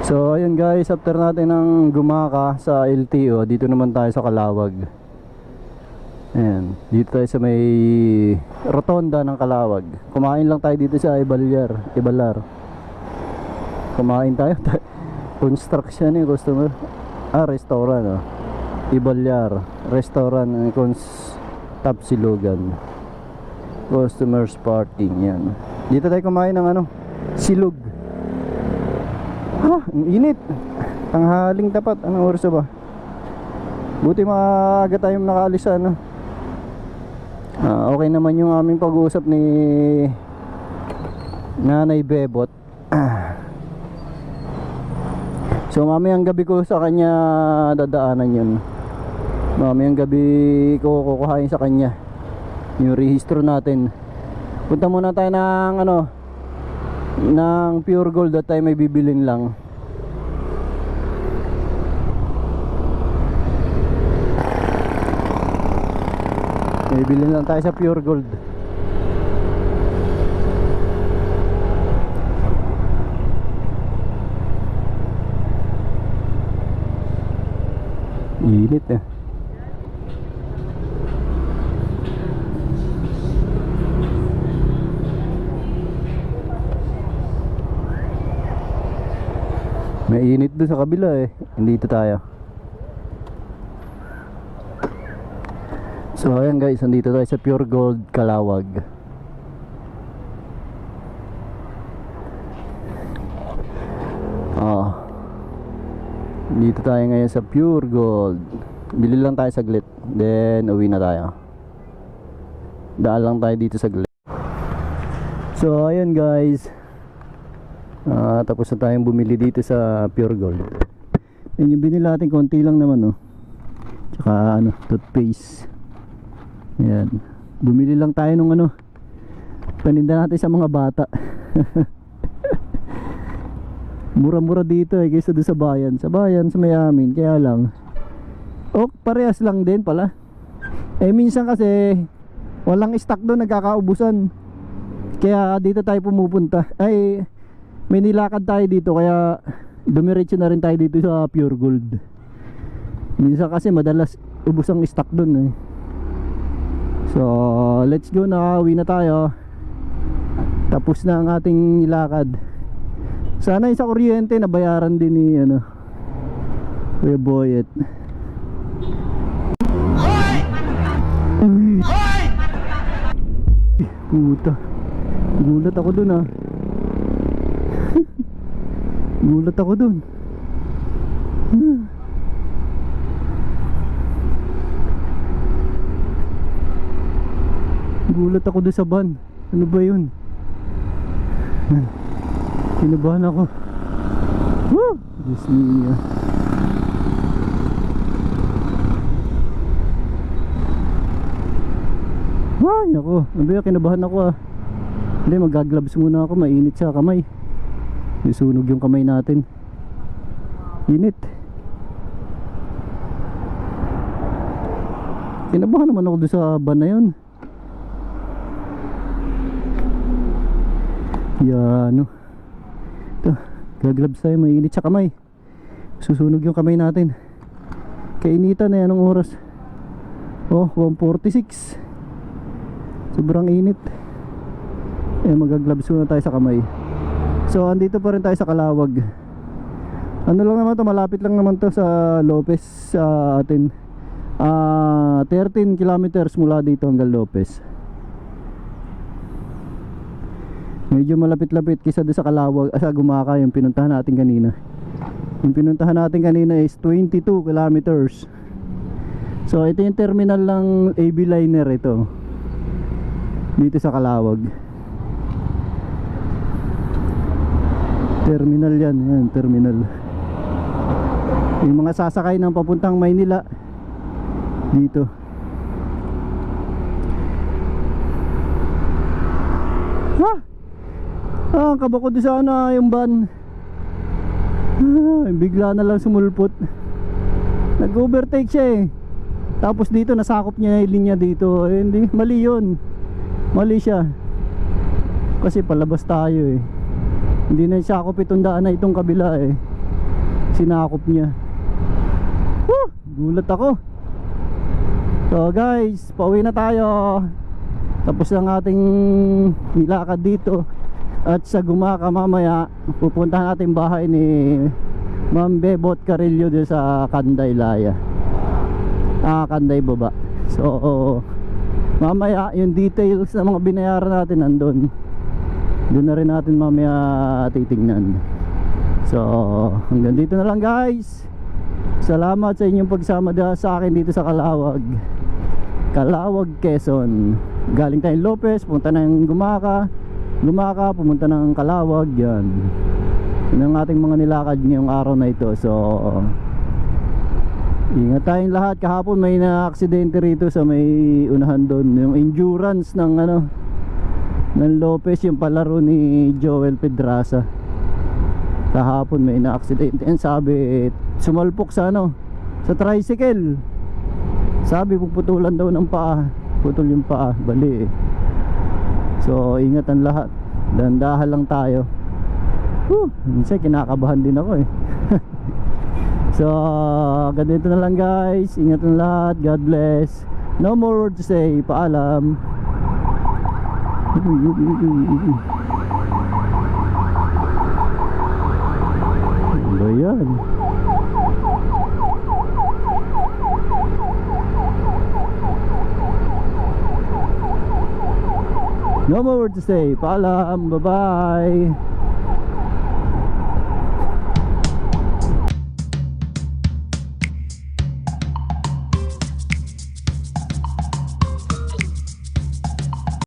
So ayun guys, after natin ng gumaka sa LTO, dito naman tayo sa Calawag. Ayan, dito tayo sa may rotonda ng Calawag. Kumain lang tayo dito sa Ibalar. Kumain tayo. Construction eh, customer. Restaurant oh. Ibalyar Restaurant and Tapsilugan. Customers parking yan. Dito tayo kumain ng ano, silog. Ang init. Tanghaling tapat. Anong oras ba? Buti maaga tayong nakaalis sa ano. Okay naman yung aming pag-uusap ni Nanay Bebot. So mamayang gabi ko sa kanya dadaanan yun. Mamayang gabi ko kukuhain sa kanya yung rehistro natin. Punta muna tayo ng ano, ng Pure Gold at tayo may bibilin lang. May bibilin lang tayo sa Pure Gold. Init eh. May init doon sa kabila eh. Dito tayo. So ayan guys, nandito tayo sa Pure Gold Calawag. Dito tayo ngayon sa Pure Gold. Bili lang tayo saglit, then uwi na tayo. Daan lang tayo dito saglit. So ayan guys, tapos na tayong bumili dito sa Pure Gold. Yan yung binili natin, konti lang naman oh. Tsaka ano, toothpaste. Ayan, bumili lang tayo nung ano, paninda natin sa mga bata. Mura-mura dito eh, kaysa doon sa bayan. Sa bayan, sa may amin, kaya lang parehas lang din pala. Minsan kasi walang stock doon, nagkakaubusan. Kaya dito tayo pumupunta. May nilakad tayo dito, kaya dumiretso na rin tayo dito sa Pure Gold. Minsan kasi madalas ubos ang stock doon eh. So let's go na, uwi na tayo. Tapos na ang ating nilakad. Sana yung sa kuryente nabayaran din ni ano, Kuya Boyet. Puta, gulat ako dun ah. Gulat ako dun. Gulat ako dun sa van. Ano ba yun? Kinabahan ako. Woo! Diyos niya. Ay, ako. Ano ba, kinabahan ako ah. Hindi, mag-gloves muna ako. Mainit sa kamay. Isunog yung kamay natin. Init. Kinabahan naman ako doon sa van na yun. Yan, ito, gagloves tayo, mainit sa kamay. Susunog yung kamay natin. Kainitan na yan, anong oras? 1:46. Sobrang init. Magagloves muna tayo sa kamay. So andito pa rin tayo sa Calawag. Ano lang naman to, malapit lang naman to sa Lopez sa atin. 13 kilometers mula dito hanggang Lopez. Medyo malapit-lapit kaysa doon sa Calawag, sa Gumaka yung pinuntahan natin kanina. Yung pinuntahan natin kanina is 22 kilometers. So ito yung terminal ng AB Liner ito. Dito sa Calawag. Terminal yan, terminal. Yung mga sasakay ng papuntang Maynila dito. Kaba ko doon sana yung van. Bigla na lang sumulpot. Nag-overtake siya eh. Tapos dito nasakop niya yung linya dito. Hindi, mali yun. Mali siya. Kasi palabas tayo eh. Hindi na sakop itong daan na itong kabila eh. sinakop niya. Woo! Gulat ako. So guys, pauwi na tayo. Tapos ang ating nilakad dito. At sa Gumaka mamaya pupuntahan natin bahay ni Ma'am Bebot Carillo doon sa Kanday Laya, Kanday Baba. So mamaya yung details ng mga binayaran natin nandun. Doon na rin natin mamaya titignan. So hanggang dito na lang guys. Salamat sa inyong pagsama sa akin dito sa Calawag, Quezon. Galing tayong Lopez, punta ng Gumaka, pumunta ng Calawag. Yan ang ating mga nilakad ngayong araw na ito. So ingat tayong lahat. Kahapon may na-aksidente rito sa may unahan doon, yung endurance ng ng Lopez, yung palaro ni Joel Pedraza. Kahapon may na-aksidente. Yan sabi, sumalpok sa sa tricycle. Sabi puputulan daw ng paa, putol yung paa, bali. So ingat ang lahat, dandahan lang tayo. Minsan kinakabahan din ako eh. So ganito na lang guys. Ingat ang lahat, God bless. No more word to say, paalam. Ano ba yan? No more word to say, paalam, bye bye.